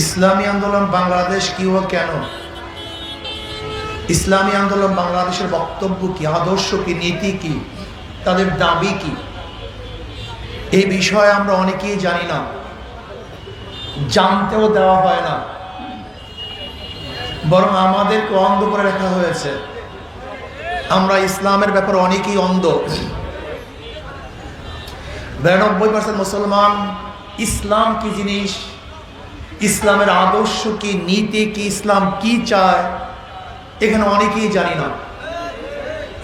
ইসলামী আন্দোলন বাংলাদেশ কি ও কেন? ইসলামী আন্দোলন বাংলাদেশের বক্তব্য কি, আদর্শ কি, নীতি কি, তাদের দাবি কি, এই বিষয়ে আমরা অনেকেই জানি না, জানতেও দেওয়া হয় না, বরং আমাদেরকে অন্ধ করে রাখা হয়েছে। আমরা ইসলামের ব্যাপারে অনেকেই অন্ধ। 92% মুসলমান ইসলাম কি জিনিস, ইসলামের আদর্শ কি, নীতি কি, ইসলাম কি চায়, এখানে অনেকেই জানি না।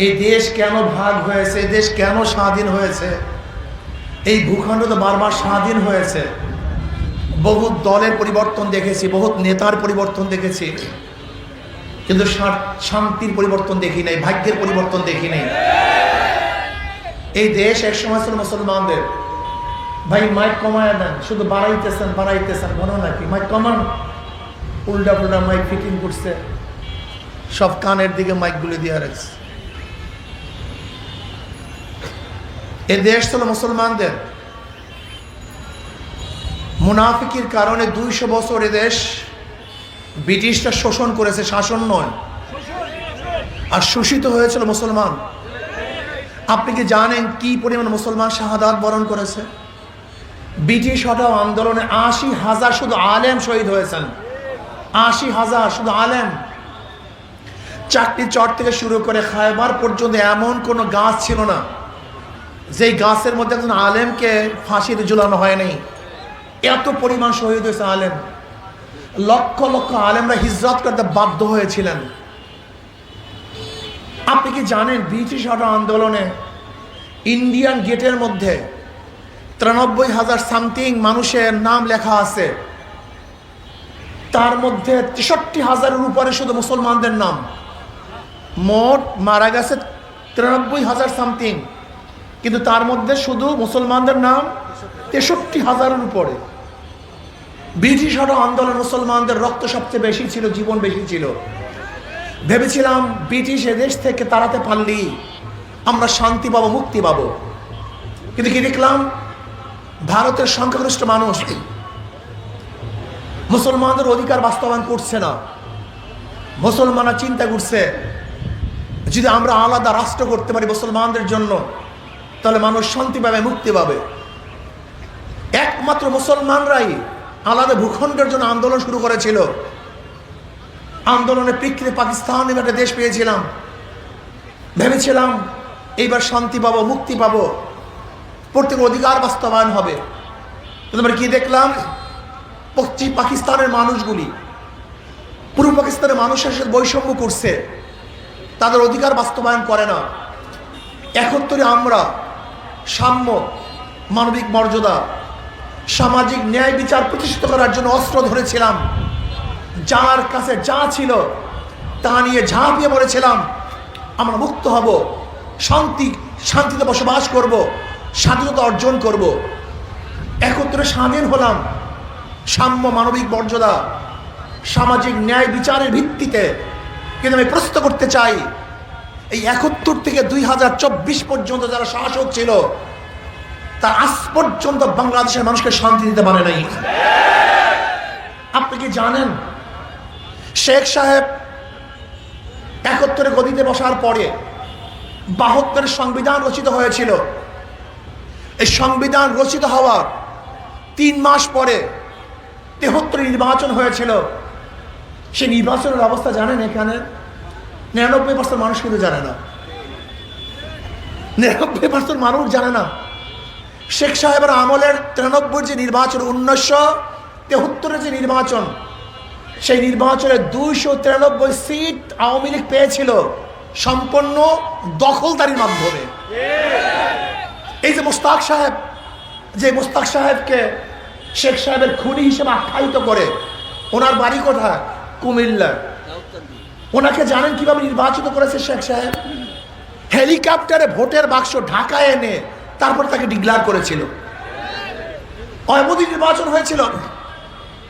এই দেশ কেন ভাগ হয়েছে, এই দেশ কেন স্বাধীন হয়েছে, এই ভূখণ্ড তো বারবার স্বাধীন হয়েছে। বহুত দলের পরিবর্তন দেখেছি, বহুত নেতার পরিবর্তন দেখেছি, কিন্তু শান্তির পরিবর্তন দেখি নাই, ভাগ্যের পরিবর্তন দেখি নাই। এই দেশ একসময় ছিল মুসলমানদের। ভাই মাইক কমায় দেন, শুধু বাড়াইতেছেন বলো নাকি মাইক কমান। উল্টা পুল্টা মাইক ফিটিং করছে, সব কানের দিকে মাইকগুলি দিয়ে রাখছে। এই দেশ ছিল মুসলমানদের। মুনাফিকির কারণে 200 বছর এ দেশ ব্রিটিশরা শোষণ করেছে, শাসন নয়। আর শোষিত হয়েছিল মুসলমান। আপনি কি জানেন কি পরিমাণ মুসলমান শাহাদাত বরণ করেছে? ব্রিটিশ হটাও আন্দোলনে 80,000 শুধু আলেম শহীদ হয়েছেন। 80,000 শুধু আলেম। চাকরি চর থেকে শুরু করে খায়বার পর্যন্ত এমন কোনো গাছ ছিল না যেই গাছের মধ্যে একজন আলেমকে ফাঁসিতে ঝুলানো হয় নাই। এত পরিমাণ শহীদ হয়েছে আলেম। লক্ষ লক্ষ আলেমরা হিজরত করতে বাধ্য হয়েছিলেন। আপনি কি জানেন ব্রিটিশ হটাও আন্দোলনে ইন্ডিয়ান গেটের মধ্যে 93,000 সামথিং মানুষের নাম লেখা আছে, তার মধ্যে 63,000-এর উপরে শুধু মুসলমানদের নাম। মোট মারা গেছে 93,000 সামথিং, কিন্তু তার মধ্যে শুধু মুসলমানদের নাম 63,000-এর উপরে। ব্রিটিশ হটাও আন্দোলন মুসলমানদের রক্ত সবচেয়ে বেশি ছিল, জীবন বেশি ছিল। ভেবেছিলাম ব্রিটিশ এদেশ থেকে তাড়াতে পারলেই আমরা শান্তি পাবো, মুক্তি পাবো। কিন্তু কি দেখলাম, ভারতের সংখ্যাগরিষ্ঠ মানুষ মুসলমানদের অধিকার বাস্তবায়ন করছে না। মুসলমানরা চিন্তা করছে যদি আমরা আলাদা রাষ্ট্র করতে পারি মুসলমানদের জন্য, তাহলে মানুষ শান্তি পাবে, মুক্তি পাবে। একমাত্র মুসলমানরাই আলাদা ভূখণ্ডের জন্য আন্দোলন শুরু করেছিল। আন্দোলনের প্রেক্ষিতে পাকিস্তান একটা দেশ পেয়েছিলাম। ভেবেছিলাম এইবার শান্তি পাবো, মুক্তি পাবো, প্রত্যেক অধিকার বাস্তবায়ন হবে। কিন্তু কি দেখলাম, পশ্চিম পাকিস্তানের মানুষগুলি পূর্ব পাকিস্তানের মানুষের সাথে বৈষম্য করছে, তাদের অধিকার বাস্তবায়ন করে না। 71-এ আমরা সাম্য, মানবিক মর্যাদা, সামাজিক ন্যায় বিচার প্রতিষ্ঠিত করার জন্য অস্ত্র ধরেছিলাম। যার কাছে যা ছিল তা নিয়ে ঝাঁপিয়ে পড়েছিলাম। আমরা মুক্ত হব, শান্তিতে বসবাস করব, স্বাধীনতা অর্জন করব। 71-এ স্বাধীন হলাম সাম্য, মানবিক মর্যাদা, সামাজিক ন্যায় বিচারের ভিত্তিতে। কিন্তু আমি প্রশ্ন করতে চাই, এই 71 থেকে 2024 পর্যন্ত যারা শাসক ছিল, তা আজ পর্যন্ত বাংলাদেশের মানুষকে শান্তি দিতে পারে নাই। আপনি কি জানেন, শেখ সাহেব 71-এ গদিতে বসার পরে 72-এর সংবিধান রচিত হয়েছিল। এই সংবিধান রচিত হওয়ার 3 মাস পরে 73 নির্বাচন হয়েছিল। সেই নির্বাচনের অবস্থা জানেন? এখানে 99% মানুষ কিন্তু জানে না। 99% মানুষ জানে না। শেখ সাহেবের আমলের 93 যে নির্বাচন, 1973-এর যে নির্বাচন, সেই নির্বাচনে 293 সিট আওয়ামী লীগ পেয়েছিল সম্পূর্ণ দখলদারির মাধ্যমে। এই যে মোস্তাক সাহেবকে শেখ সাহেবের খুনি হিসেবে আখ্যায়িত করে, ওনার বাড়ি কোথায়? কুমিল্লা। ওনাকে জানেন কিভাবে নির্বাচিত করেছে শেখ সাহেব? হেলিকপ্টারে ভোটের বাক্স ঢাকায় এনে তারপর তাকে ডিক্লেয়ার করেছিল। অবৈধ নির্বাচন হয়েছিল,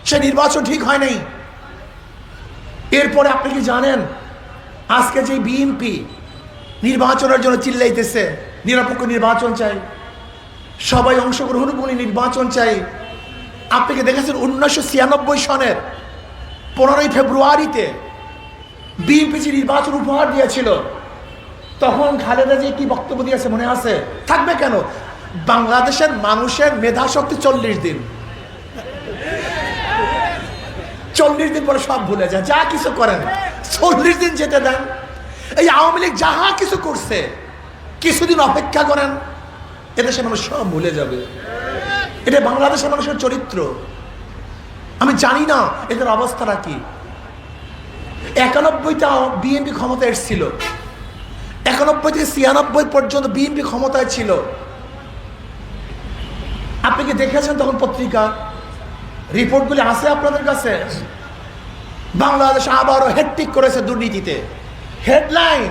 সে নির্বাচন ঠিক হয় নাই। এরপরে আপনি কি জানেন, আজকে যে বিএনপি নির্বাচনের জন্য চিল্লাইতেছে, নিরপেক্ষ নির্বাচন চাই, সবাই অংশগ্রহণ করে নির্বাচন চাই, আপনি কি দেখেছেন 1996 সনের 15ই ফেব্রুয়ারিতে বিএনপি যে নির্বাচন উপহার দিয়েছিল, তখন খালেদা জিয়া কি বক্তব্য দিয়েছে মনে আছে? থাকবে কেন? বাংলাদেশের মানুষের মেধা শক্তি 40 দিন, 40 দিন পরে সব ভুলে যায়, যা কিছু করেন 40 দিন যেতে দেন। এই আওয়ামী লীগ যাহা কিছু করছে, কিছুদিন অপেক্ষা করেন, এদেশের মানুষ সব ভুলে যাবে। এটা বাংলাদেশের মানুষের চরিত্র। আমি জানি না এদের অবস্থাটা কি। 91টা বিএনপি ক্ষমতায় এসেছিল, 91 থেকে 96 পর্যন্ত বিএনপি ক্ষমতায় ছিল। আপনি কি দেখেছেন তখন পত্রিকা রিপোর্টগুলি আছে আপনাদের কাছে? বাংলাদেশ আবারও হ্যাট্রিক করেছে দুর্নীতিতে। হেডলাইন,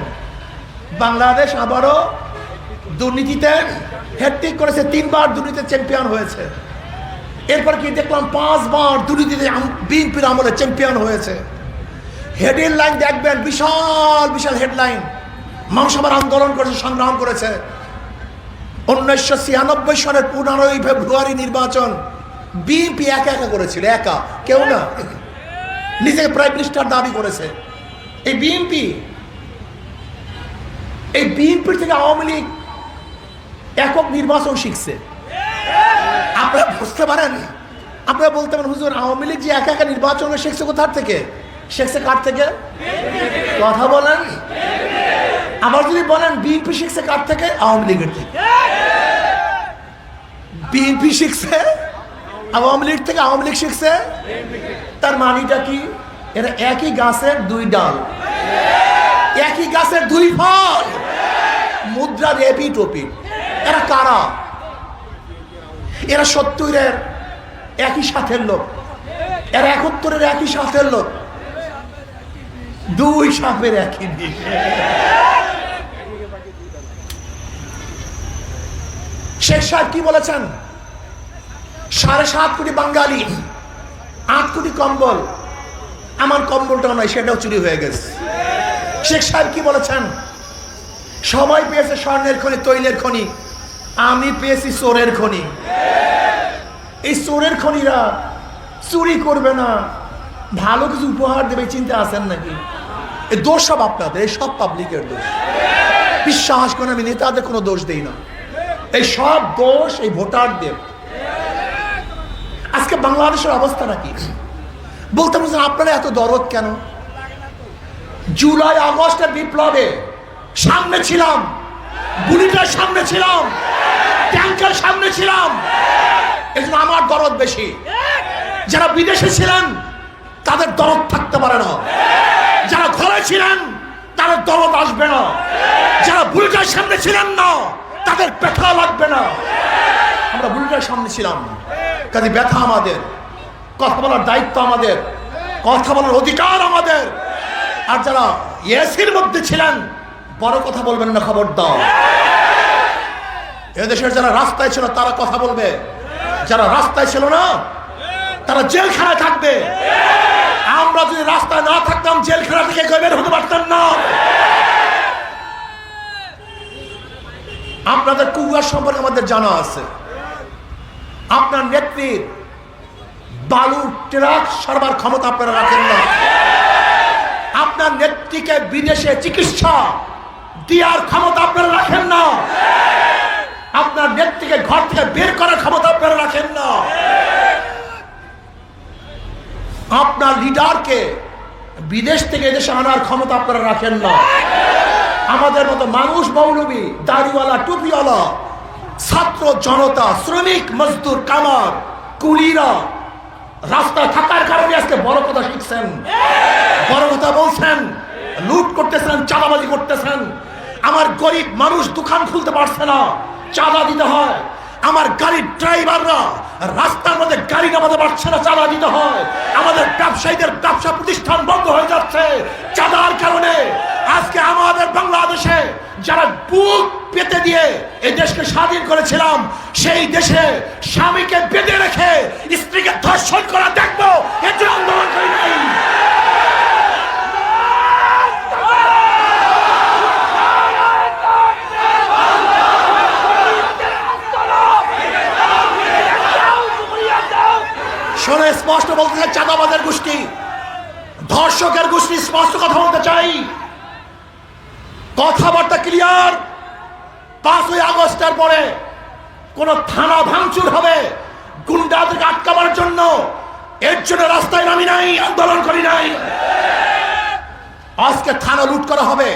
বাংলাদেশ আবারও দুর্নীতিতে হ্যাট্রিক করেছে, 3 বার দুর্নীতিতে চ্যাম্পিয়ন হয়েছে। এরপর কি দেখলাম 5 বার দুর্নীতিতে বিএনপির আমলে চ্যাম্পিয়ন হয়েছে। হেডলাইন দেখবেন, বিশাল বিশাল হেডলাইন। মানুষ আবার আন্দোলন করেছে, সংগ্রাম করেছে। 1996 সনের 15ই ফেব্রুয়ারি নির্বাচন বিএনপি একা একা করেছিল, একা, কেউ না। নিজেকে প্রাইম মিনিস্টার দাবি করেছে এই বিএনপি। এই বিএনপির থেকে আওয়ামী লীগ একক নির্বাচন শিখছে। আপনারা বুঝতে পারেন? আপনারা বলতে পারেন হুজুর আওয়ামী লীগ যে একা একা নির্বাচন শিখছে কোথার থেকে? শিখছে কার থেকে? কথা বলেন। আবার যদি বলেন বিএনপি শিখছে কার থেকে? আওয়ামী লীগের থেকে। বিএনপি শিখছে আওয়ামী লীগ থেকে, আওয়ামী লীগ শিখছে। তার মানিটা কি? এরা একই গাছের 2 ডাল, একই গাছের 2 ফল, মুদ্রা রেপিট ওপিট। এরা কারা? এরা 70-এর একই সাথের লোক, এরা 71-এর একই সাথের লোক, 2 সাপের একই বিষ। শেখ সাহেব কি বলেছেন? 7.5 কোটি বাঙালি, 8 কোটি কম্বল। আমার কম্বলটাও নয়, সেটাও চুরি হয়ে গেছে। শেখ সাহেব কি বলেছেন? সবাই পেয়েছে স্বর্ণের খনি, তৈলের খনি, আমি পেয়েছি চোরের খনি। এই চোরের খনিরা চুরি করবে না, ভালো কিছু উপহার দেবে, চিন্তা আছেন নাকি? এই দোষ সব আপনাদের, এই সব পাবলিকের দোষ। বিশ্বাস করেন, আমি নেতাদের কোনো দোষ দেই না, এই সব দোষ এই ভোটারদের। আজকে বাংলাদেশের অবস্থাটা কি? বলতে বলছেন আপনারা এত দরদ কেন? জুলাই আগস্টের বিপ্লবে সামনে ছিলাম, বুলেটের সামনে ছিলাম, ট্যাঙ্কের সামনে ছিলাম, এজন্য আমার দরদ বেশি। যারা বিদেশে ছিলেন তাদের দরদ থাকতে পারে না, যারা ঘরে ছিলেন তাদের দরদ আসবে না, যারা বুলেটের সামনে ছিলেন না তাদের ব্যথা লাগবে না। আমরা বুলেটের সামনে ছিলাম, কাজে ব্যথা আমাদের, কথা বলার দায়িত্ব আমাদের, কথা বলার অধিকার আমাদের। আর যারা এসির মধ্যে ছিলেন বড় কথা বলবেন না, খবর দাও। এদেশের যারা রাস্তায় ছিল তারা কথা বলবে, যারা রাস্তায় ছিল না তারা জেলখানায় থাকবে। আমরা যদি রাস্তায় না থাকতাম জেলখানা থেকে কেউ বের হতে পারতাম না। আপনাদের কুয়ার সম্পর্কে আমাদের জানা আছে। আপনার নেত্রীর বালু ট্রাক সরবার ক্ষমতা আপনারা রাখেন না। আপনার নেত্রীকে বিদেশে চিকিৎসা দেওয়ার ক্ষমতা আপনারা রাখেন না। আপনার নেত্রীকে ঘর থেকে বের করার ক্ষমতা আপনারা রাখেন না। আপনার লিডারকে বিদেশ থেকে এদেশে আনার ক্ষমতা আপনারা রাখেন না। আমাদের মতো মানুষ, মৌলবী, দাড়িওয়ালা, টুপিওয়ালা, ছাত্র জনতা, শ্রমিক, মজদুর, কামার, কুলিরা রাস্তায় থাকার কারণে আজকে বড় কথা শিখছেন, বড় কথা বলছেন, লুট করতেছেন, চাঁদাবাজি করতেছেন। আমার গরিব মানুষ দোকান খুলতে পারছে না, চাঁদা দিতে হয়। আমার গাড়ির ড্রাইভাররা রাস্তার মধ্যে গাড়ি নামাতে পারছে না, চাঁদা দিতে হয়। আমাদের ব্যবসায়ীদের ব্যবসা প্রতিষ্ঠান বন্ধ হয়ে যাচ্ছে চাঁদার কারণে। আজকে আমাদের বাংলাদেশে যারা বুক পেতে দিয়ে এই দেশকে স্বাধীন করেছিলাম, সেই দেশে স্বামীকে বেঁধে রেখে স্ত্রীকে ধর্ষণ করা দেখবো, এর জন্য আন্দোলন করি নাই। চাঁদাবাজের গোষ্ঠী, ধর্ষকের গোষ্ঠী। স্পষ্ট কথা বলতে চাই, কথাবার্তা ক্লিয়ার। 5ই আগস্টের পরে কোন থানা ভাঙচুর হবে গুন্ডাদেরকে আটকাবার জন্য, এর জন্য রাস্তায় নামি নাই, আন্দোলন করি নাই। আজকে থানা লুট করা হবে,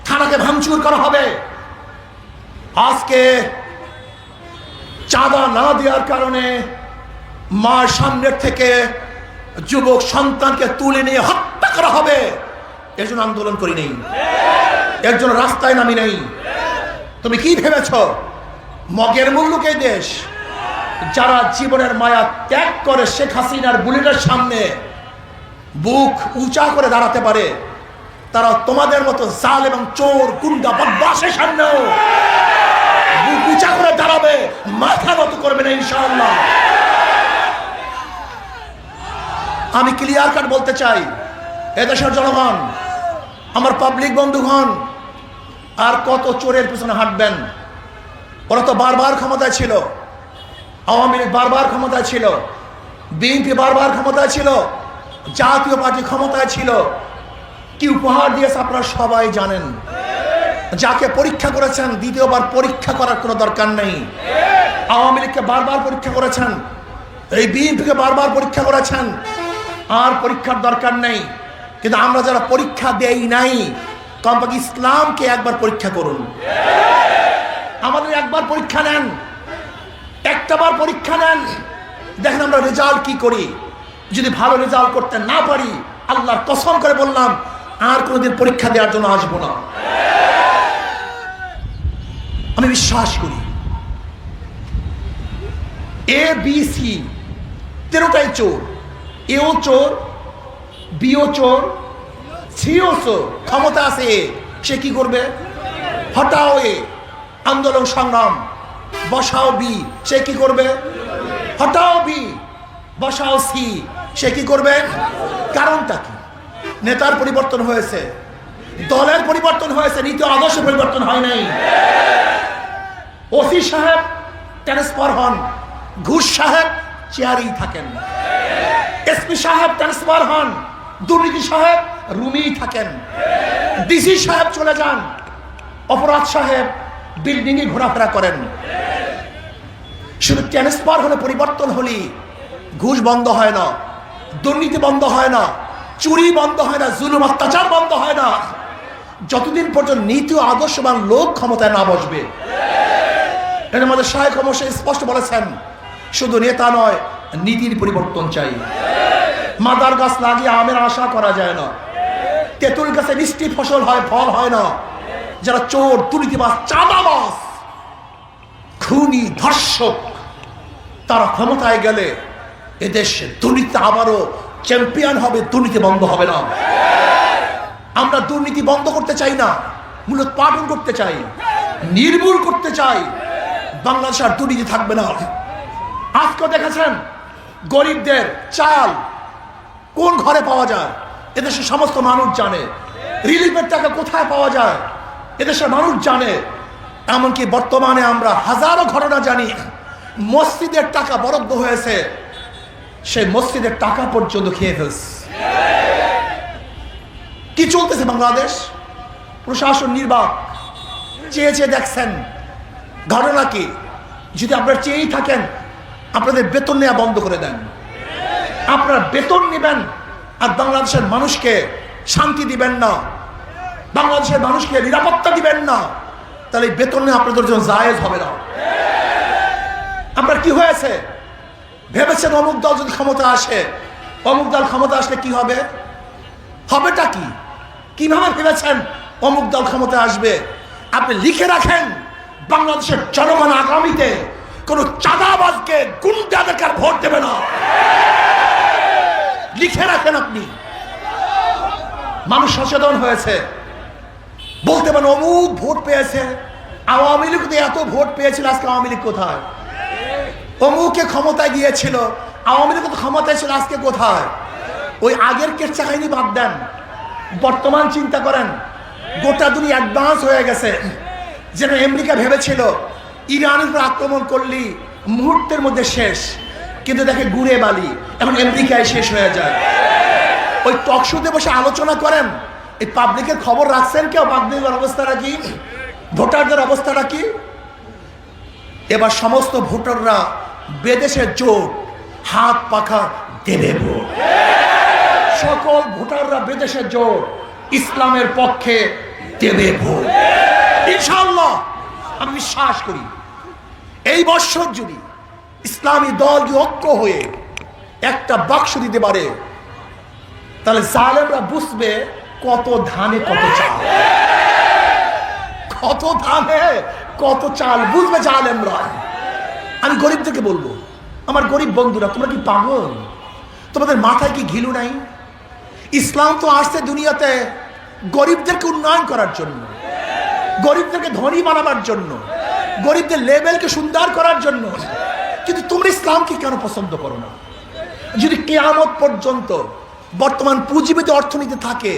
থানাকে ভাঙচুর করা হবে। আজকে চাঁদা না দেওয়ার কারণে মার সামনের থেকে যুবক সন্তানকে তুলে নিয়ে হত্যা করা হবে, এর জন্য আন্দোলন করি নেই, এর জন্য রাস্তায় নামি নেই। তুমি কি ভেবেছ মগের মুল্লুক এই দেশ? যারা জীবনের মায়া ত্যাগ করে শেখ হাসিনার বুলেটের সামনে বুক উঁচা করে দাঁড়াতে পারে, তারা তোমাদের মতো জাল এবং চোর গুন্ডা বদমাশের সামনেও বুক উঁচা করে দাঁড়াবে, মাথা নত করবে না ইনশাআল্লাহ। আমি ক্লিয়ার কাট বলতে চাই, এদেশের জনগণ, আমার পাবলিক বন্ধুগণ, আর কত চোরের পিছনে হাঁটবেন? ওরা তো বারবার ক্ষমতায় ছিল, আওয়ামী লীগ বারবার ক্ষমতায় ছিল, বিএনপি বারবার ক্ষমতায় ছিল, জাতীয় পার্টি ক্ষমতায় ছিল। কি উপহার দিয়েছে আপনারা সবাই জানেন। যাকে পরীক্ষা করেছেন দ্বিতীয়বার পরীক্ষা করার কোনো দরকার নেই। আওয়ামী লীগকে বারবার পরীক্ষা করেছেন, এই বিএনপিকে বারবার পরীক্ষা করেছেন, আর পরীক্ষার দরকার নেই। কিন্তু আমরা যারা পরীক্ষা দেই নাই, কমপক্ষে ইসলামকে একবার পরীক্ষা করুন। আমাদের একবার পরীক্ষা নেন, একটাবার পরীক্ষা নেন, দেখেন আমরা রেজাল্ট কি করি। যদি ভালো রেজাল্ট করতে না পারি, আল্লাহর কসম করে বললাম, আর কোনোদিন পরীক্ষা দেওয়ার জন্য আসবো না। আমি বিশ্বাস করি এ বি সি 13টাই চোর, এও চোর, বিও চোর, সিও চোর। ক্ষমতা আছে এ, সে কি করবে? হটাও এ, আন্দোলন সংগ্রাম। বসাও বি, সে কি করবে? হটাও বি, বসাও সি, সে কি করবে? কারণটা কি? নেতার পরিবর্তন হয়েছে, দলের পরিবর্তন হয়েছে, নীতি আদর্শ পরিবর্তন হয় নাই। ওসি সাহেব ট্রান্সফার হন, ঘুষ সাহেব চেয়ারেই থাকেন। এসপি সাহেব ট্রান্সফার হন, দুর্নীতি সাহেব রুমেই থাকেন। ডিসি সাহেব চলে যান, অপরাধ সাহেব বিল্ডিং এ ঘোরাফেরা করেন। শুধু ট্রান্সফার হলে, পরিবর্তন হলে ঘুষ বন্ধ হয় না, দুর্নীতি বন্ধ হয় না, চুরি বন্ধ হয় না, জুলুম অত্যাচার বন্ধ হয় না, যতদিন পর্যন্ত নীতি ও আদর্শবান লোক ক্ষমতায় না বসবে। এটা আমাদের শাহেখ মশাই স্পষ্ট বলেছেন, শুধু নেতা নয়, নীতির পরিবর্তন চাই। মাদার গাছ লাগিয়ে আমের আশা করা যায় না, তেঁতুল গাছে মিষ্টি ফসল হয়, ফল হয় না। যারা চোর, দুর্নীতিবাজ, চাঁদাবাজ, খুনি, ধর্ষক, তারা ক্ষমতায় গেলে এদেশে দুর্নীতি আবারও চ্যাম্পিয়ন হবে, দুর্নীতি বন্ধ হবে না। আমরা দুর্নীতি বন্ধ করতে চাই না, মূলোৎপাটন করতে চাই, নির্মূল করতে চাই। বাংলাদেশ আর দুর্নীতি থাকবে না। আজকে দেখেছেন গরিবদের চাল কোন ঘরে পাওয়া যায়, এদেশের সমস্ত মানুষ জানে। রিলিফের টাকা কোথায় পাওয়া যায়, এদেশের মানুষ জানে। এমনকি বর্তমানে আমরা হাজারো ঘটনা জানি, মসজিদের টাকা বরাদ্দ হয়েছে, সেই মসজিদের টাকা পর্যন্ত খেয়ে ফেলছে। কি চলতেছে বাংলাদেশ? প্রশাসন নির্বাক, চেয়ে চেয়ে দেখছেন। ঘটনা কি? যদি আপনারা চেয়েই থাকেন, আপনাদের বেতন নেওয়া বন্ধ করে দেন। আপনারা বেতন নেবেন আর বাংলাদেশের মানুষকে শান্তি দিবেন না, বাংলাদেশের মানুষকে নিরাপত্তা দিবেন না, তাহলে বেতন নেওয়া আপনাদের জন্য জায়েজ হবে না। আপনার কি হয়েছে? ভেবেছেন অমুক দল যদি ক্ষমতা আসে, অমুক দল ক্ষমতা আসলে কি হবে? হবেটা কি? কিভাবে ভেবেছেন অমুক দল ক্ষমতা আসবে? আপনি লিখে রাখেন, বাংলাদেশের জনগণ আগামীতে কোন চাঁদাবাজকে, গুন্ডাদেরকে আর ভোট দেবে না। লিখে রাখেন আপনি। মানুষ সচেতন হয়েছে, বলতে পারেন অমুক ভোট পেয়েছে, আওয়ামী লীগ এত ভোট পেয়েছিল, আজকে আওয়ামী লীগ কোথায়? অমুকে ক্ষমতায় গিয়েছিল, আওয়ামী লীগ তো ক্ষমতায় ছিল, আজকে কোথায়? ওই আগের কেচ্ছা কাহিনী বাদ দেন, বর্তমান চিন্তা করেন। গোটা দুনিয়া অ্যাডভান্স হয়ে গেছে। যেন আমেরিকা ভেবেছিল ইরানের উপর আক্রমণ করলি মুহূর্তের মধ্যে শেষ, কিন্তু দেখে গুড়ে বালি এখন আমেরিকায় শেষ হয়ে যায়। ওই টক শোতে বসে আলোচনা করেন, এই পাবলিকের খবর রাখছেন কেউ? পাবলিকের অবস্থাটা কি, ভোটারদের অবস্থাটা কি? এবার সমস্ত ভোটাররা বেদেশে জোট, হাত পাখা দেবে ভোট। সকল ভোটাররা বেদেশে জোট, ইসলামের পক্ষে দেবে ভোট ইনশাআল্লাহ। আমি বিশ্বাস করি এই বছর যদি ইসলামী দল ঐক্য হয়ে একটা বাক্স দিতে পারে, তাহলে জালেমরা বুঝবে কত ধানে কত চাল, কত ধানে কত চাল বুঝবে জালেমরা। আমি গরিবদেরকে বলবো, আমার গরিব বন্ধুরা, তোমরা কি পাগল? তোমাদের মাথায় কি ঘিলু নাই? ইসলাম তো আসছে দুনিয়াতে গরিবদেরকে উন্নয়ন করার জন্য, গরিবদেরকে ধনী বানাবার জন্য, গরিবদের লেভেলকে সুন্দর করার জন্য। কিন্তু তোমরা ইসলামকে কেন পছন্দ করো না? যদি কিয়ামত পর্যন্ত বর্তমান পুঁজিবাদী অর্থনীতি থাকে,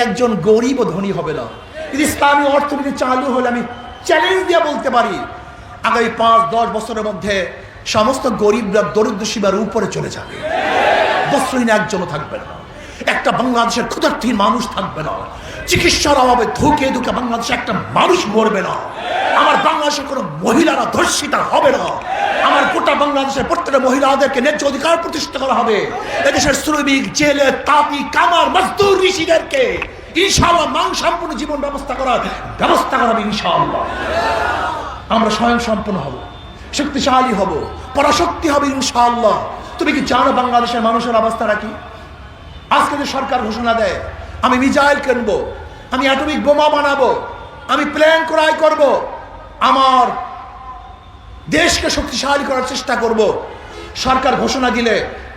একজন গরিব ও ধনী হবে না। যদি ইসলামী অর্থনীতি চালু হলে আমি চ্যালেঞ্জ দিয়ে বলতে পারি, আগামী 5-10 বছরের মধ্যে সমস্ত গরিবরা দরিদ্র সীমার উপরে চলে যাবে। বস্ত্রহীন একজনও থাকবে না, একটা বাংলাদেশের ক্ষুধার্থহীন মানুষ থাকবে না, চিকিৎসার অভাবে ধুকে ধুকে বাংলাদেশে একটা মানুষ মরবে না, আমার বাংলাদেশের কোনো মহিলারা ধর্ষিতা হবে না, আমার গোটা বাংলাদেশের প্রত্যেকটা মহিলাদেরকে ন্যায্য অধিকার প্রতিষ্ঠা করা হবে, এদেশের শ্রমিক, জেলে, তাঁতি, কামার, মজদুর, ঋষিদেরকে ইনশাআল্লাহ মান সম্পূর্ণ জীবন ব্যবস্থা করা হবে ইনশাআল্লাহ। আমরা স্বয়ং সম্পন্ন হব, শক্তিশালী হব, পরাশক্তি হবে ইনশাআল্লাহ। তুমি কি জানো বাংলাদেশের মানুষের অবস্থাটা কি? আজকে যে সরকার ঘোষণা দেয় আমি মিসাইল কিনবো, আমি অ্যাটমিক বোমা বানাবো, আমি প্ল্যান ক্রয় করব, আমার দেশকে শক্তিশালী করার চেষ্টা করব, সরকার ঘোষণা দিলে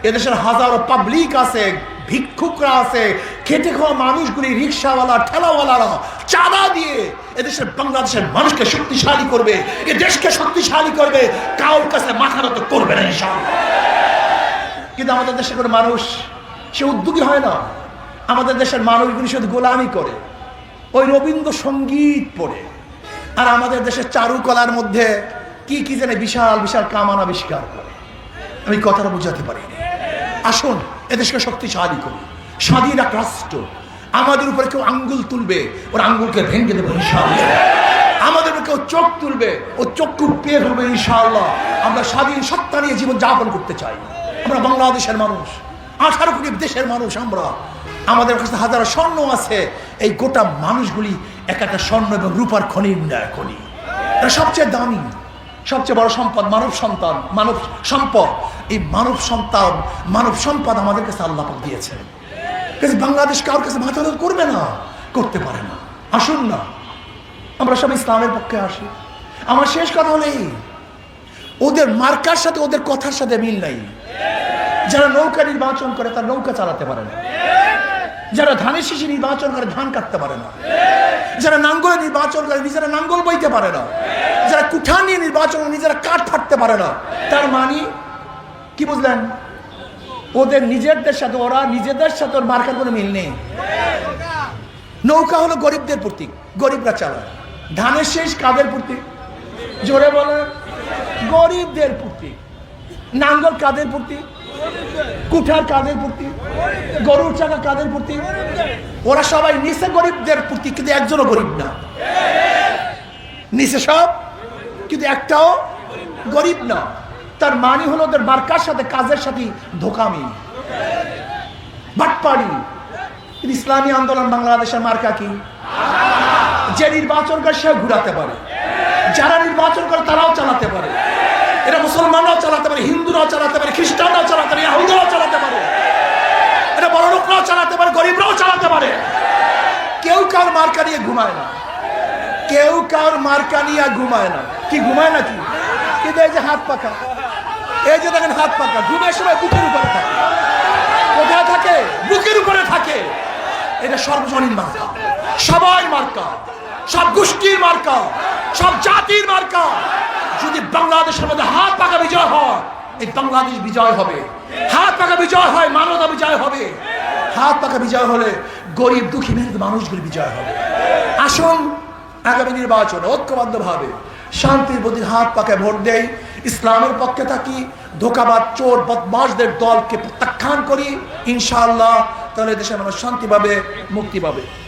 এদেশের হাজারো পাবলিক আছে, ভিক্ষুকরা আছে, খেটে খাওয়া মানুষগুলি, রিক্সাওয়ালা, ঠেলাওয়ালারা চাঁদা দিয়ে এদেশের বাংলাদেশের মানুষকে শক্তিশালী করবে, এ দেশকে শক্তিশালী করবে, কারোর কাছে মাথা নত করবে না ইনশাআল্লাহ। কিন্তু আমাদের দেশের কোনো মানুষ সে উদ্যোগী হয় না। আমাদের দেশের মানুষগুলি শুধু গোলামি করে, ওই রবীন্দ্রসঙ্গীত পড়ে, আর আমাদের দেশের চারুকলার মধ্যে কি কি যেন বিশাল বিশাল কামান আবিষ্কার করে। আমি কথাটা বুঝাতে পারি। আসুন এদেশকে শক্তিশালী করি, স্বাধীন এক রাষ্ট্র। আমাদের উপরে কেউ আঙ্গুল তুলবে, ওর আঙ্গুলকে ভেঙে দেবো ইনশাআল্লাহ। আমাদের উপরে কেউ চোখ তুলবে, ও চক্ষু পেয়ে ফেলবে ইনশাআল্লাহ। আমরা স্বাধীন সত্তা নিয়ে জীবন যাপন করতে চাই। আমরা বাংলাদেশের মানুষ, 18 কোটি দেশের মানুষ আমরা। আমাদের কাছে হাজারো স্বর্ণ আছে, এই গোটা মানুষগুলি এক একটা স্বর্ণ এবং রূপার খনির খনি। এটা সবচেয়ে দামি, সবচেয়ে বড় সম্পদ মানব সন্তান, মানব সম্পদ। এই মানব সন্তান, মানব সম্পদ আমাদের কাছে আল্লাহ পাক দিয়েছেন। বাংলাদেশ কারোর কাছে মাথা নত করবে না, করতে পারে না। আসুন না আমরা সব ইসলামের পক্ষে আসি। আমার শেষ কথা হলো এই, ওদের মার্কার সাথে ওদের কথার সাথে মিল নাই। যারা নৌকা নির্বাচন করে তারা নৌকা চালাতে পারে না, যারা ধানের শীষে নির্বাচন করে ধান কাটতে পারে না, যারা নাঙ্গলে নির্বাচন করে নিজেরা নাঙ্গল বইতে পারে না, যারা কুঠার নিয়ে নির্বাচন করে নিজেরা কাঠ ফাটতে পারে না। তার মানে কি বুঝলেন? ওদের নিজেদের সাথে, ওরা নিজেদের সাথে ওর মার্কার কোনো মিল নেই। নৌকা হলো গরিবদের প্রতীক, গরিবরা চালায়। ধানের শীষ কাদের প্রতীক? জোরে বলে, গরিবদের প্রতীক। নাঙ্গল কাদের প্রতীক? কুঠার কাদের প্রতীক? গরুর চাকা কাদের প্রতীক? ওরা সবাই নিচে গরিবদের প্রতীক, কিন্তু একজনও গরিব না। নিচে সব, কিন্তু একটাও গরিব না। তার মানে হলো ওদের মার্কার সাথে, কাজের সাথে ধোকামি, বাটপাড়ি। ইসলামী আন্দোলন বাংলাদেশের মার্কা কি? যে নির্বাচন করে সেও ঘুরাতে পারে, যারা নির্বাচন করে তারাও চালাতে পারে। এটা মুসলমানরাও চালাতে পারে, হিন্দুরাও চালাতে পারে, খ্রিস্টানরাও চালাতে পারে, ইহুদিরাও চালাতে পারে, এটা বড় লোকরাও চালাতে পারে, গরিবরাও চালাতে পারে। কেউ কার মার্কা নিয়ে ঘুমায় না, কেউ কার মার্কা নিয়ে ঘুমায় না। কি ঘুমায় না কি? কিন্তু এই যে হাত পাকা, এই যে দেখেন হাত পাকা, ঘুমের সময় বুকের উপরে থাকে। কোথায় থাকে? বুকের উপরে থাকে। এটা সর্বজনীন মার্কা, সবাই মার্কা, সব গোষ্ঠীর মার্কা, সব জাতির মার্কা। যদি বাংলাদেশের মধ্যে হাত পাকা বিজয় হয়, এই বাংলাদেশ বিজয় হবে। হাত পাকা বিজয় হয়, মানবতা বিজয় হবে। হাত পাকা বিজয় হলে গরিব দুঃখী মেহনত মানুষগুলি বিজয় হবে। আসুন আগামী নির্বাচনে ঐক্যবদ্ধভাবে শান্তির প্রতি হাত পাকে ভোট দেই, ইসলামের পক্ষে থাকি, ধোঁকাবাজ চোর বদমাশদের দলকে প্রত্যাখ্যান করি, ইনশাআল্লাহ তাহলে দেশের মানুষ শান্তি পাবে, মুক্তি পাবে।